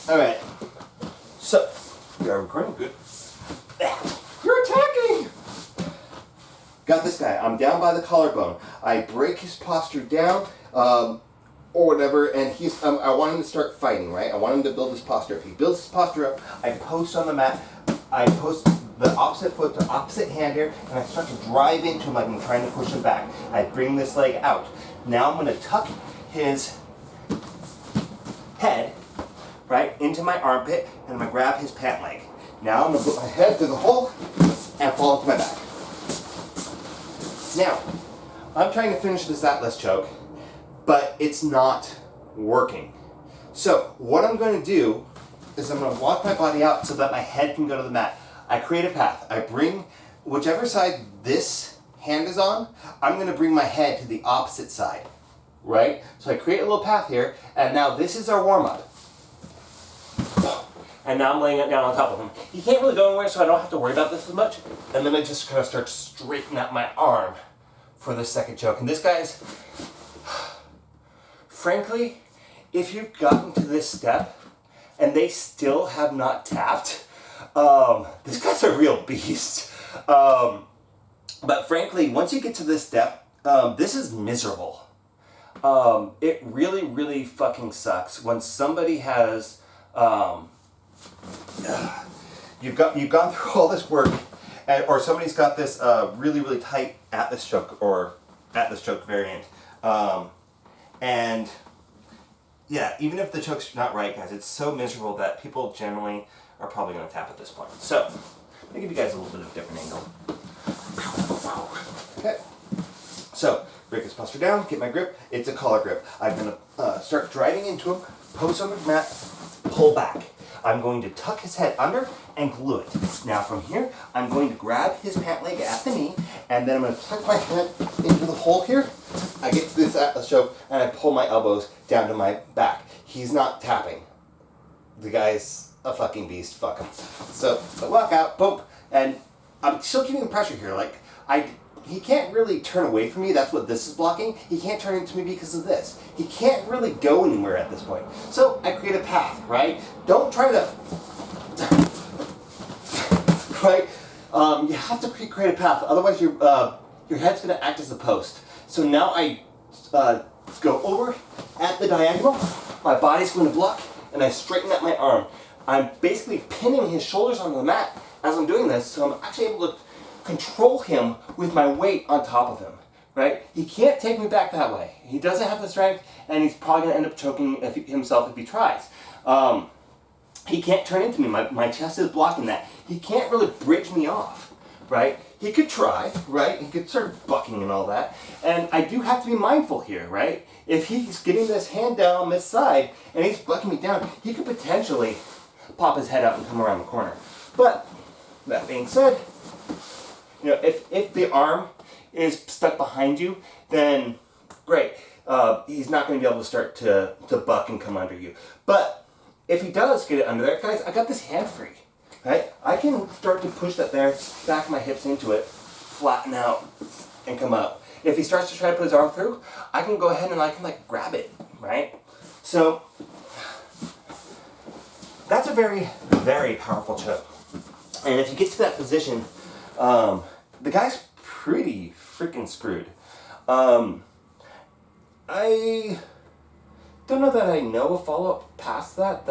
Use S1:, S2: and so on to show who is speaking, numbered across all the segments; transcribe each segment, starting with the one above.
S1: All right. So, we are recording. Good. You're attacking! Got this guy. I'm down by the collarbone. I break his posture down, or whatever, and he's. I want him to start fighting, right? I want him to build his posture up. He builds his posture up. I post on the mat. I post the opposite foot to opposite hand here, and I start to drive into him like I'm trying to push him back. I bring this leg out. Now I'm going to tuck his head right into my armpit, and I'm going to grab his pant leg. Now I'm going to put my head through the hole and fall into my back. Now, I'm trying to finish this Atlas choke, but it's not working. So what I'm going to do is I'm going to walk my body out so that my head can go to the mat. I create a path. I bring whichever side this hand is on, I'm going to bring my head to the opposite side, right? So I create a little path here, and now this is our warm-up. And now I'm laying it down on top of him. He can't really go anywhere, so I don't have to worry about this as much. And then I just kind of start to straighten out my arm for the second choke. And this guy's, frankly, if you've gotten to this step and they still have not tapped, this guy's a real beast. But frankly, once you get to this step, this is miserable. It really, really fucking sucks when somebody has, you've gone through all this work, or somebody's got this really, really tight Atlas choke or Atlas choke variant, and yeah, even if the choke's not right, guys, it's so miserable that people generally are probably going to tap at this point. So, let me give you guys a little bit of a different angle. Okay. So, break his posture down, get my grip. It's a collar grip. I'm going to start driving into him, post on the mat, pull back. I'm going to tuck his head under and glue it. Now from here, I'm going to grab his pant leg at the knee, and then I'm going to tuck my head into the hole here. I get to this Atlas choke, and I pull my elbows down to my back. He's not tapping. The guy's a fucking beast. Fuck him. So I walk out, boom, and I'm still keeping the pressure here. Like, he can't really turn away from me. That's what this is blocking. He can't turn into me because of this. He can't really go anywhere at this point. So I create a path, right? Don't try to, right? You have to create a path. Otherwise, your head's going to act as a post. So now I go over at the diagonal. My body's going to block, and I straighten out my arm. I'm basically pinning his shoulders onto the mat as I'm doing this, so I'm actually able to control him with my weight on top of him, right? He can't take me back that way. He doesn't have the strength, and he's probably going to end up choking himself if he tries. He can't turn into me. My chest is blocking that. He can't really bridge me off, right? He could try, right? He could start bucking and all that. And I do have to be mindful here, right? If he's getting this hand down on this side and he's bucking me down, he could potentially pop his head out and come around the corner. But that being said, you know, if the arm is stuck behind you, then great. He's not going to be able to start to buck and come under you. But if he does get it under there, guys, I got this hand free, right? I can start to push that there, back my hips into it, flatten out, and come up. If he starts to try to put his arm through, I can go ahead and I can like grab it, right? So that's a very, very powerful choke. And if you get to that position, the guy's pretty freaking screwed. I don't know that I know a follow-up past that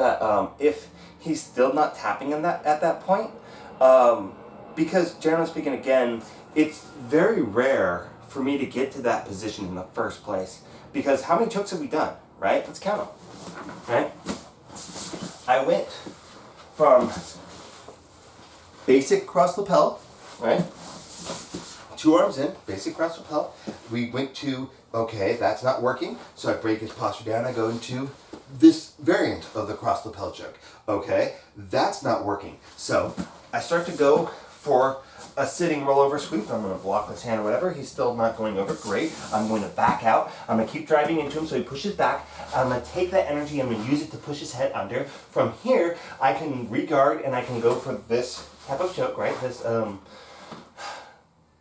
S1: if he's still not tapping in at that point, because generally speaking, again, it's very rare for me to get to that position in the first place, because how many chokes have we done, right? Let's count them, right? I went from basic cross lapel, right? 2 arms in, basic cross lapel. We went to, okay, that's not working, so I break his posture down. I go into this variant of the cross lapel choke. Okay, that's not working. So I start to go for a sitting rollover sweep. I'm going to block this hand or whatever. He's still not going over. Great. I'm going to back out. I'm going to keep driving into him so he pushes back. I'm going to take that energy. I'm going to use it to push his head under. From here, I can re-guard and I can go for this type of choke, right? This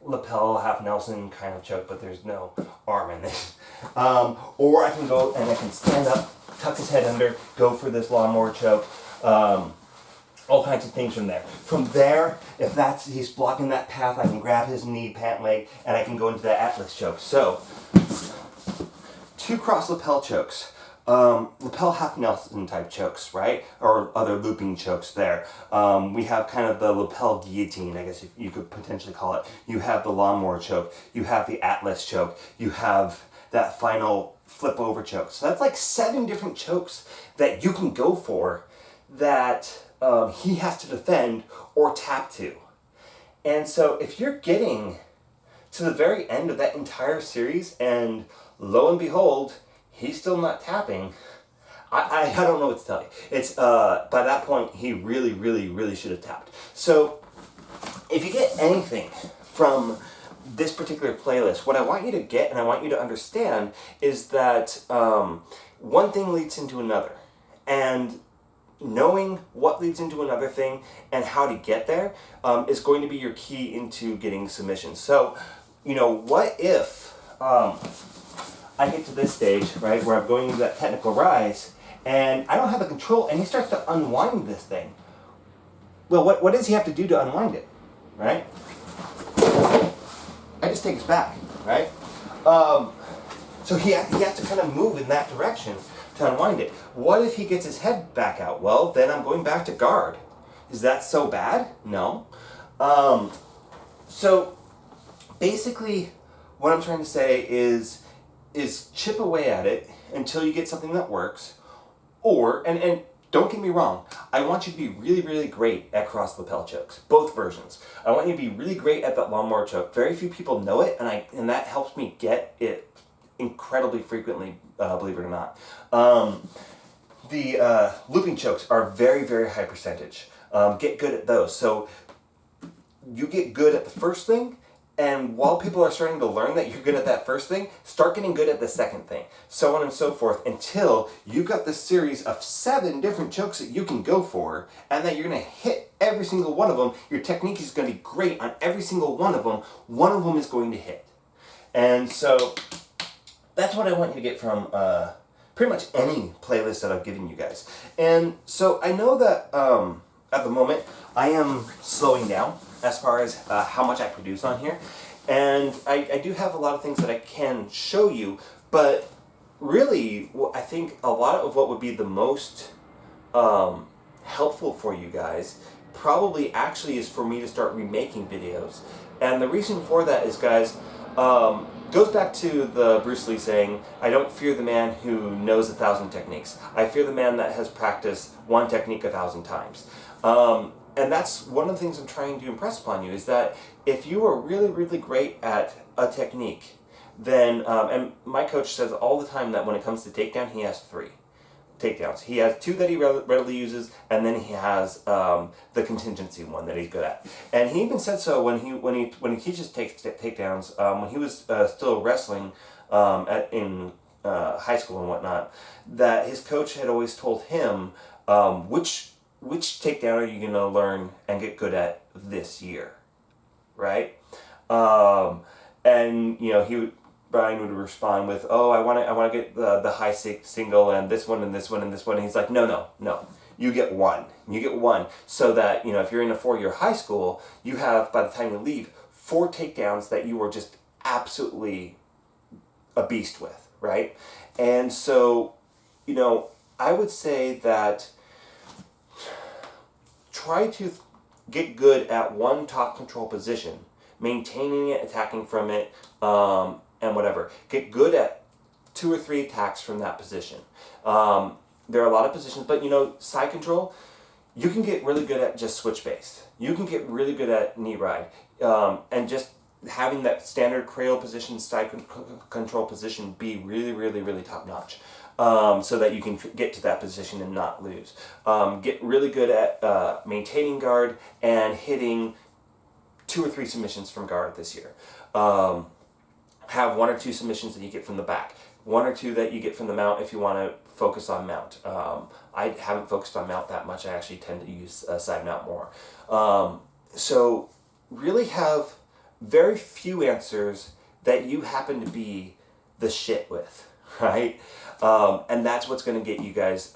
S1: lapel, half Nelson kind of choke, but there's no arm in it. Or I can go and I can stand up, tuck his head under, go for this lawnmower choke. all kinds of things from there. From there, if he's blocking that path, I can grab his knee, pant leg, and I can go into that Atlas choke. So, 2 cross lapel chokes. Lapel half Nelson type chokes, right? Or other looping chokes there. We have kind of the lapel guillotine, I guess you could potentially call it. You have the lawnmower choke. You have the Atlas choke. You have that final flip over choke. So that's like 7 different chokes that you can go for that he has to defend or tap to. And so if you're getting to the very end of that entire series and lo and behold, he's still not tapping, I don't know what to tell you. It's by that point, he really, really, really should have tapped. So if you get anything from this particular playlist, what I want you to get and I want you to understand is that one thing leads into another. And knowing what leads into another thing and how to get there is going to be your key into getting submissions. So, what if I get to this stage, right, where I'm going into that technical rise, and I don't have the control, and he starts to unwind this thing. Well, what does he have to do to unwind it, right? I just take his back, right? So he has to kind of move in that direction to unwind it. What if he gets his head back out? Well, then I'm going back to guard. Is that so bad? No. So basically what I'm trying to say is chip away at it until you get something that works. Or, and don't get me wrong, I want you to be really, really great at cross lapel chokes, both versions. I want you to be really great at that lawnmower choke. Very few people know it, and that helps me get it incredibly frequently, believe it or not. The looping chokes are very, very high percentage. Get good at those. So you get good at the first thing, and while people are starting to learn that you're good at that first thing, start getting good at the second thing. So on and so forth until you've got this series of 7 different chokes that you can go for, and that you're going to hit every single one of them. Your technique is going to be great on every single one of them. One of them is going to hit. And so that's what I want you to get from pretty much any playlist that I've given you guys. And so I know that at the moment I am slowing down as far as how much I produce on here. And I do have a lot of things that I can show you, but really I think a lot of what would be the most helpful for you guys probably actually is for me to start remaking videos. And the reason for that is, guys, goes back to the Bruce Lee saying, I don't fear the man who knows 1,000 techniques. I fear the man that has practiced one technique 1,000 times. And that's one of the things I'm trying to impress upon you, is that if you are really, really great at a technique, then, and my coach says all the time that when it comes to takedown, he has 3 takedowns. He has 2 that he readily uses, and then he has the contingency one that he's good at. And he even said so when he teaches takedowns. When he was still wrestling in high school and whatnot, that his coach had always told him which takedown are you going to learn and get good at this year, right? And Brian would respond with, oh, I want to get the high single and this one and this one and this one. And he's like, no. You get one. You get one so that, if you're in a 4-year high school, you have, by the time you leave, 4 takedowns that you were just absolutely a beast with, right? And so, I would say that try to get good at one top control position, maintaining it, attacking from it, and whatever. Get good at 2 or 3 attacks from that position. There are a lot of positions, but side control, you can get really good at just switch base. You can get really good at knee ride, and just having that standard cradle position, side control position be really, really, really top notch. So that you can get to that position and not lose. Get really good at maintaining guard and hitting 2 or 3 submissions from guard this year. Have 1 or 2 submissions that you get from the back. 1 or 2 that you get from the mount if you want to focus on mount. I haven't focused on mount that much. I actually tend to use side mount more. So really have very few answers that you happen to be the shit with, right? And that's what's going to get you guys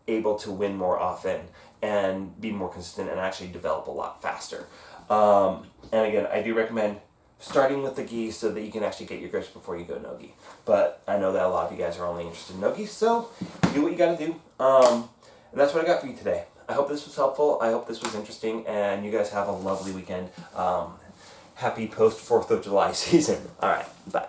S2: able to win more often and be more consistent and actually develop a lot faster. And again, I do recommend starting with the gi so that you can actually get your grips before you go no gi. But I know that a lot of you guys are only interested in no gi, so do what you gotta do. And that's what I got for you today. I hope this was helpful. I hope this was interesting, and you guys have a lovely weekend. Happy post 4th of July season. All right, bye.